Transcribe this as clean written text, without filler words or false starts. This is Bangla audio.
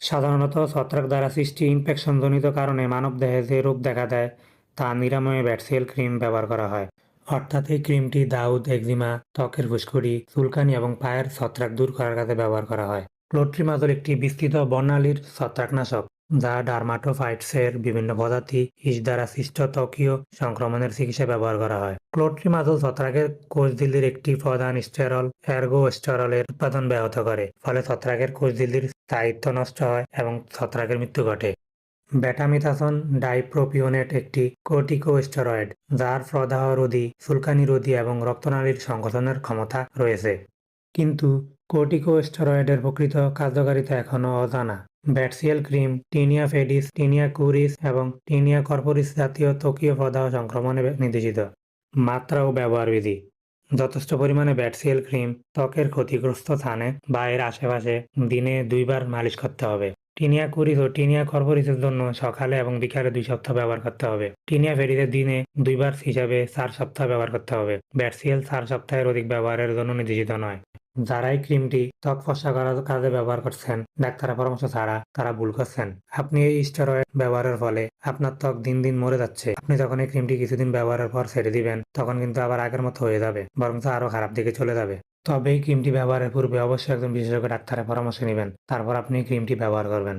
সাধারণত ছত্রাক দ্বারা সৃষ্টি ইনফেকশনজনিত কারণে মানবদেহে যে রোগ দেখা দেয় তা নিরাময়ে ব্যাটসিয়াল ক্রিম ব্যবহার করা হয়। অর্থাৎ এই ক্রিমটি দাউদ, একজিমা, ত্বকের ফুসকুড়ি, চুলকানি এবং পায়ের ছত্রাক দূর করার কাজে ব্যবহার করা হয়। ক্লোট্রিমাজোল একটি বিস্তৃত বর্ণালীর ছত্রাকনাশক যা ডার্মাটোফাইটসের বিভিন্ন প্রজাতি ইস দ্বারা সৃষ্ট ত্বকীয় সংক্রমণের চিকিৎসায় ব্যবহার করা হয়। ক্লোট্রিমাজোল ছত্রাকের কোষঝিল্লির একটি প্রধান স্টেরল এর্গোস্টেরলের উৎপাদন ব্যাহত করে, ফলে ছত্রাকের কোষঝিল্লির স্থায়িত্ব নষ্ট হয় এবং ছত্রাকের মৃত্যু ঘটে। বেটামিথাসন ডাইপ্রোপিওনেট একটি কর্টিকোস্টেরয়েড যার প্রদাহরোধী, চুলকানিরোধী এবং রক্তনালীর সংকোচনের ক্ষমতা রয়েছে। কিন্তু কর্টিকোস্টেরয়েডের প্রকৃত কার্যকারিতা এখনও অজানা। ব্যাটসিয়াল ক্রিম টিনিয়া ফেডিস, টিনিয়া কুরিস এবং টিনিয়া কর্পোরিস জাতীয় ত্বকীয় প্রদাহ সংক্রমণে নির্দেশিত। মাত্রা ও ব্যবহার বিধি: যথেষ্ট পরিমাণে ব্যাটসিয়াল ক্রিম ত্বকের ক্ষতিগ্রস্ত স্থানে বা এর আশেপাশে দিনে 2 বার মালিশ করতে হবে। টিনিয়া কুরিস ও টিনিয়া কর্পোরিসের জন্য সকালে এবং বিকালে 2 সপ্তাহ ব্যবহার করতে হবে। টিনিয়া ফেডিসের দিনে 2 বার হিসাবে 4 সপ্তাহ ব্যবহার করতে হবে। ব্যাটসিয়াল 4 সপ্তাহের অধিক ব্যবহারের জন্য নির্দেশিত নয়। যারা এই ক্রিমটি ত্বক ফর্সা করার কাজে ব্যবহার করছেন ডাক্তারের পরামর্শ ছাড়া, তারা ভুল করছেন। আপনি এই স্টেরয়েড ব্যবহারের ফলে আপনার ত্বক দিন দিন মরে যাচ্ছে। আপনি যখন এই ক্রিমটি কিছুদিন ব্যবহারের পর ছেড়ে দিবেন, তখন কিন্তু আবার আগের মতো হয়ে যাবে, বরং আরো খারাপ দিকে চলে যাবে। তবে এই ক্রিমটি ব্যবহারের পূর্বে অবশ্যই একজন বিশেষজ্ঞ ডাক্তারের পরামর্শ নেবেন, তারপর আপনি এই ক্রিমটি ব্যবহার করবেন।